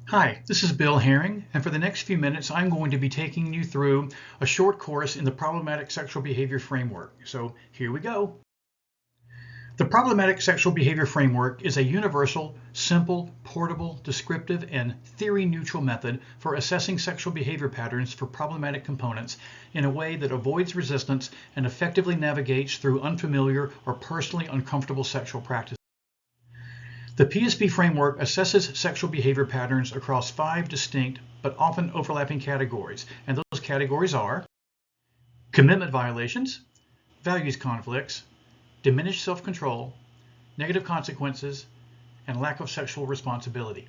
Hi, this is Bill Herring, and for the next few minutes, I'm going to be taking you through a short course in the Problematic Sexual Behavior Framework. So here we go. The Problematic Sexual Behavior Framework is a universal, simple, portable, descriptive, and theory-neutral method for assessing sexual behavior patterns for problematic components in a way that avoids resistance and effectively navigates through unfamiliar or personally uncomfortable sexual practices. The PSB framework assesses sexual behavior patterns across 5 distinct but often overlapping categories, and those categories are commitment violations, values conflicts, diminished self-control, negative consequences, and lack of sexual responsibility.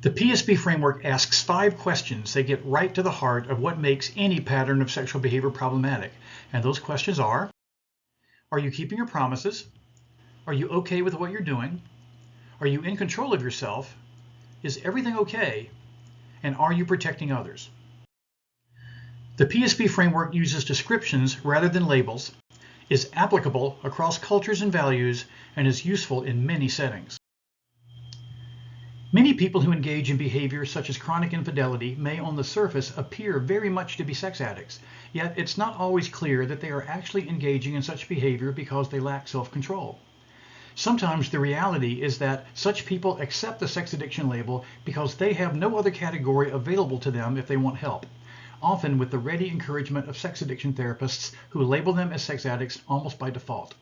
The PSB framework asks 5 questions that get right to the heart of what makes any pattern of sexual behavior problematic, and those questions are you keeping your promises? Are you okay with what you're doing? Are you in control of yourself? Is everything okay? And are you protecting others? The PSB framework uses descriptions rather than labels, is applicable across cultures and values, and is useful in many settings. Many people who engage in behavior such as chronic infidelity may on the surface appear very much to be sex addicts, yet it's not always clear that they are actually engaging in such behavior because they lack self-control. Sometimes the reality is that such people accept the sex addiction label because they have no other category available to them if they want help, often with the ready encouragement of sex addiction therapists who label them as sex addicts almost by default.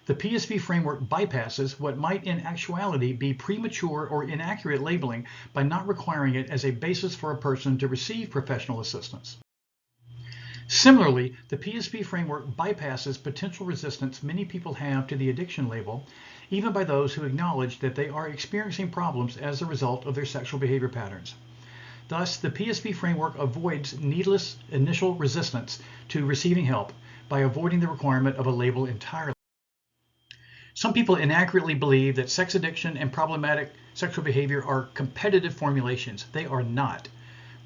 The PSB framework bypasses what might in actuality be premature or inaccurate labeling by not requiring it as a basis for a person to receive professional assistance. Similarly, the PSB framework bypasses potential resistance many people have to the addiction label, even by those who acknowledge that they are experiencing problems as a result of their sexual behavior patterns. Thus, the PSB framework avoids needless initial resistance to receiving help by avoiding the requirement of a label entirely. Some people inaccurately believe that sex addiction and problematic sexual behavior are competitive formulations. They are not.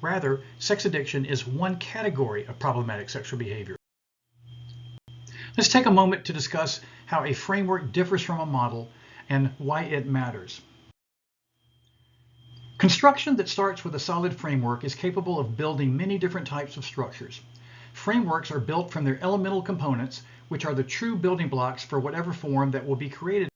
Rather, sex addiction is one category of problematic sexual behavior. Let's take a moment to discuss how a framework differs from a model and why it matters. Construction that starts with a solid framework is capable of building many different types of structures. Frameworks are built from their elemental components, which are the true building blocks for whatever form that will be created.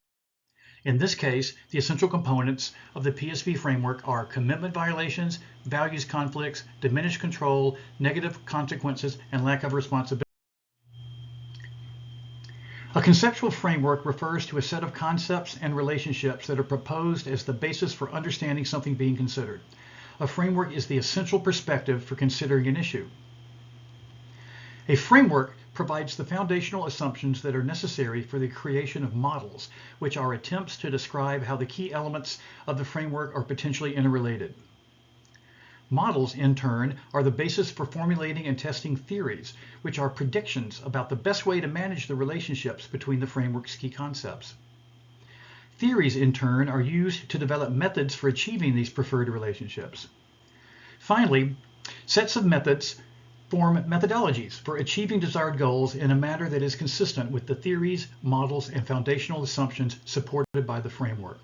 In this case, the essential components of the PSB framework are commitment violations, values conflicts, diminished control, negative consequences, and lack of responsibility. A conceptual framework refers to a set of concepts and relationships that are proposed as the basis for understanding something being considered. A framework is the essential perspective for considering an issue. A framework provides the foundational assumptions that are necessary for the creation of models, which are attempts to describe how the key elements of the framework are potentially interrelated. Models, in turn, are the basis for formulating and testing theories, which are predictions about the best way to manage the relationships between the framework's key concepts. Theories, in turn, are used to develop methods for achieving these preferred relationships. Finally, sets of methods form methodologies for achieving desired goals in a manner that is consistent with the theories, models, and foundational assumptions supported by the framework.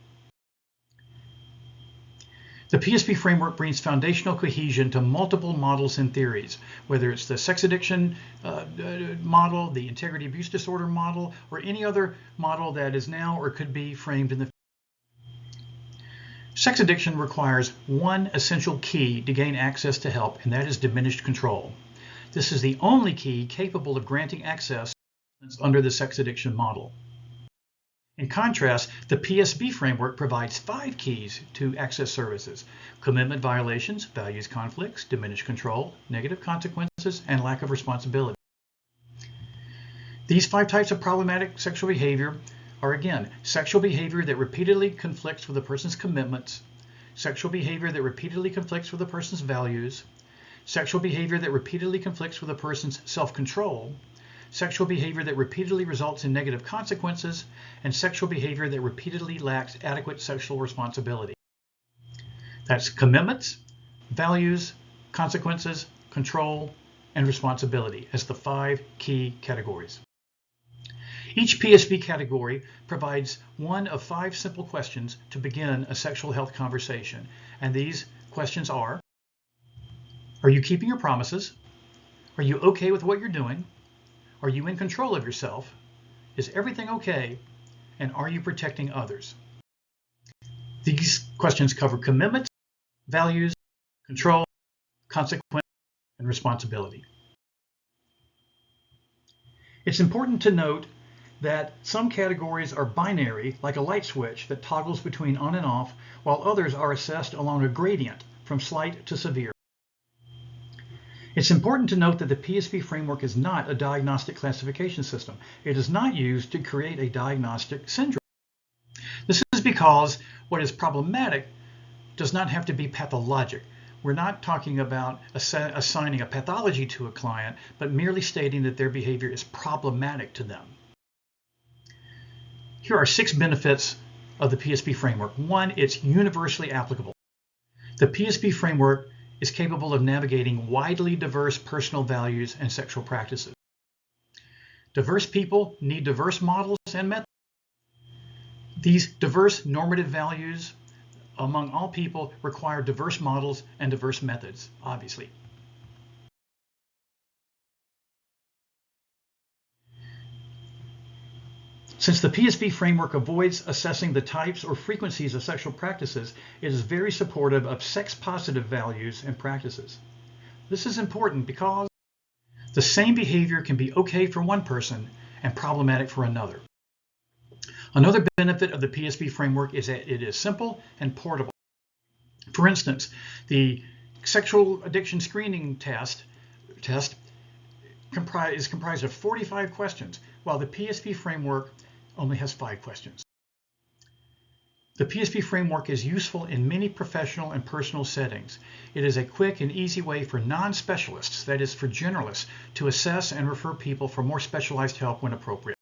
The PSB framework brings foundational cohesion to multiple models and theories, whether it's the sex addiction model, the integrity abuse disorder model, or any other model that is now or could be framed in the future. Sex addiction requires one essential key to gain access to help, and that is diminished control. This is the only key capable of granting access under the sex addiction model. In contrast, the PSB framework provides 5 keys to access services: commitment violations, values conflicts, diminished control, negative consequences, and lack of responsibility. These 5 types of problematic sexual behavior are, again, sexual behavior that repeatedly conflicts with a person's commitments, sexual behavior that repeatedly conflicts with a person's values, sexual behavior that repeatedly conflicts with a person's self-control, sexual behavior that repeatedly results in negative consequences, and sexual behavior that repeatedly lacks adequate sexual responsibility. That's commitments, values, consequences, control, and responsibility as the 5 key categories. Each PSP category provides one of 5 simple questions to begin a sexual health conversation. And these questions are you keeping your promises? Are you okay with what you're doing? Are you in control of yourself? Is everything okay? And are you protecting others? These questions cover commitments, values, control, consequence, and responsibility. It's important to note that some categories are binary, like a light switch that toggles between on and off, while others are assessed along a gradient from slight to severe. It's important to note that the PSP framework is not a diagnostic classification system. It is not used to create a diagnostic syndrome. This is because what is problematic does not have to be pathologic. We're not talking about assigning a pathology to a client, but merely stating that their behavior is problematic to them. Here are 6 benefits of the PSP framework. 1, it's universally applicable. The PSP framework is capable of navigating widely diverse personal values and sexual practices. Diverse people need diverse models and methods. These diverse normative values among all people require diverse models and diverse methods, obviously. Since the PSP framework avoids assessing the types or frequencies of sexual practices, it is very supportive of sex-positive values and practices. This is important because the same behavior can be okay for one person and problematic for another. Another benefit of the PSP framework is that it is simple and portable. For instance, the sexual addiction screening test is comprised of 45 questions, while the PSP framework only has 5 questions. The PSP framework is useful in many professional and personal settings. It is a quick and easy way for non-specialists, that is for generalists, to assess and refer people for more specialized help when appropriate.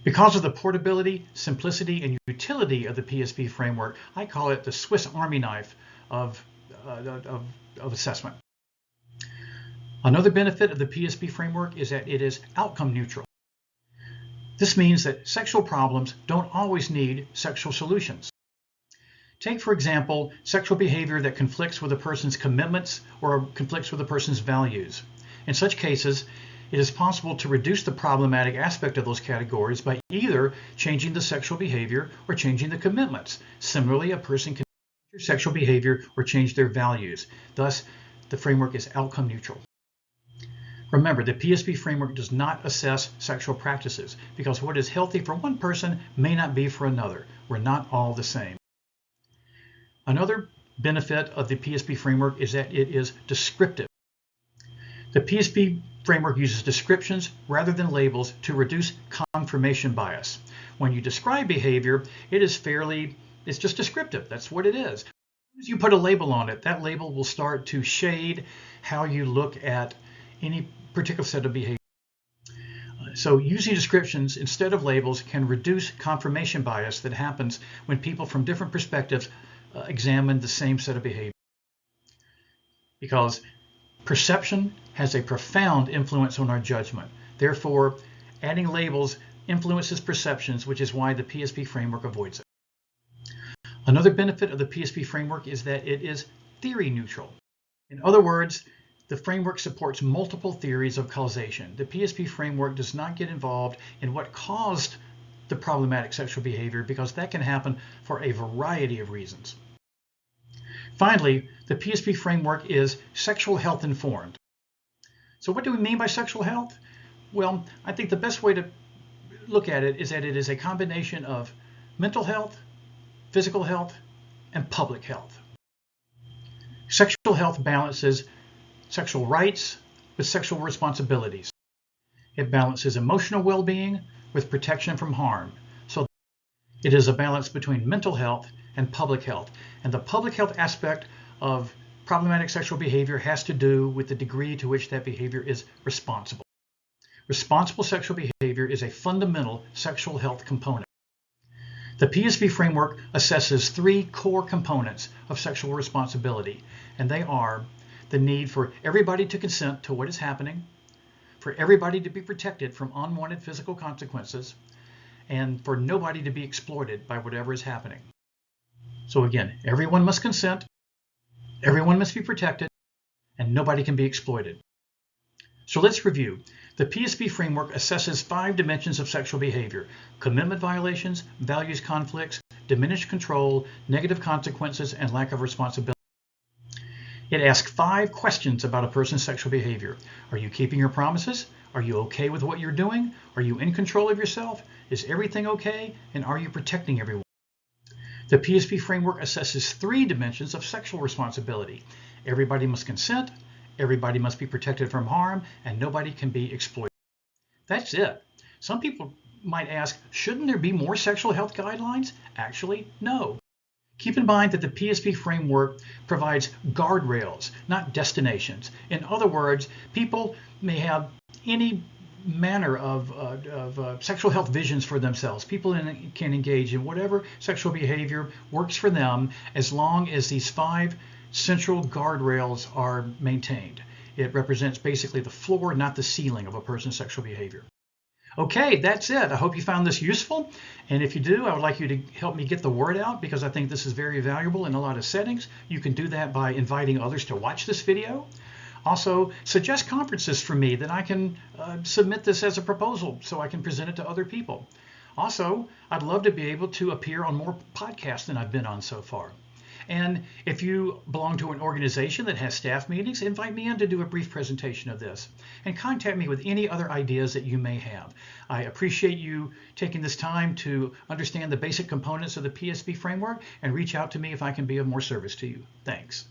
Because of the portability, simplicity, and utility of the PSP framework, I call it the Swiss Army knife of assessment. Another benefit of the PSP framework is that it is outcome neutral. This means that sexual problems don't always need sexual solutions. Take, for example, sexual behavior that conflicts with a person's commitments or conflicts with a person's values. In such cases, it is possible to reduce the problematic aspect of those categories by either changing the sexual behavior or changing the commitments. Similarly, a person can change their sexual behavior or change their values. Thus, the framework is outcome neutral. Remember, the PSP framework does not assess sexual practices because what is healthy for one person may not be for another. We're not all the same. Another benefit of the PSP framework is that it is descriptive. The PSP framework uses descriptions rather than labels to reduce confirmation bias. When you describe behavior, it's just descriptive. That's what it is. As you put a label on it, that label will start to shade how you look at any particular set of behavior. So using descriptions instead of labels can reduce confirmation bias that happens when people from different perspectives examine the same set of behavior. Because perception has a profound influence on our judgment. Therefore, adding labels influences perceptions, which is why the PSP framework avoids it. Another benefit of the PSP framework is that it is theory neutral. In other words, the framework supports multiple theories of causation. The PSP framework does not get involved in what caused the problematic sexual behavior because that can happen for a variety of reasons. Finally, the PSP framework is sexual health informed. So what do we mean by sexual health? Well, I think the best way to look at it is that it is a combination of mental health, physical health, and public health. Sexual health balances sexual rights with sexual responsibilities. It balances emotional well-being with protection from harm. So it is a balance between mental health and public health. And the public health aspect of problematic sexual behavior has to do with the degree to which that behavior is responsible. Responsible sexual behavior is a fundamental sexual health component. The PSP framework assesses 3 core components of sexual responsibility, and they are the need for everybody to consent to what is happening, for everybody to be protected from unwanted physical consequences, and for nobody to be exploited by whatever is happening. So again, everyone must consent, everyone must be protected, and nobody can be exploited. So let's review. The PSB framework assesses 5 dimensions of sexual behavior: commitment violations, values conflicts, diminished control, negative consequences, and lack of responsibility. It asks 5 questions about a person's sexual behavior. Are you keeping your promises? Are you okay with what you're doing? Are you in control of yourself? Is everything okay? And are you protecting everyone? The PSB framework assesses 3 dimensions of sexual responsibility. Everybody must consent, everybody must be protected from harm, and nobody can be exploited. That's it. Some people might ask, shouldn't there be more sexual health guidelines? Actually, no. Keep in mind that the PSB framework provides guardrails, not destinations. In other words, people may have any manner of sexual health visions for themselves. People can engage in whatever sexual behavior works for them as long as these 5 central guardrails are maintained. It represents basically the floor, not the ceiling of a person's sexual behavior. Okay, that's it. I hope you found this useful. And if you do, I would like you to help me get the word out, because I think this is very valuable in a lot of settings. You can do that by inviting others to watch this video. Also, suggest conferences for me that I can submit this as a proposal so I can present it to other people. Also, I'd love to be able to appear on more podcasts than I've been on so far. And if you belong to an organization that has staff meetings, invite me in to do a brief presentation of this. And contact me with any other ideas that you may have. I appreciate you taking this time to understand the basic components of the PSB framework, and reach out to me if I can be of more service to you. Thanks.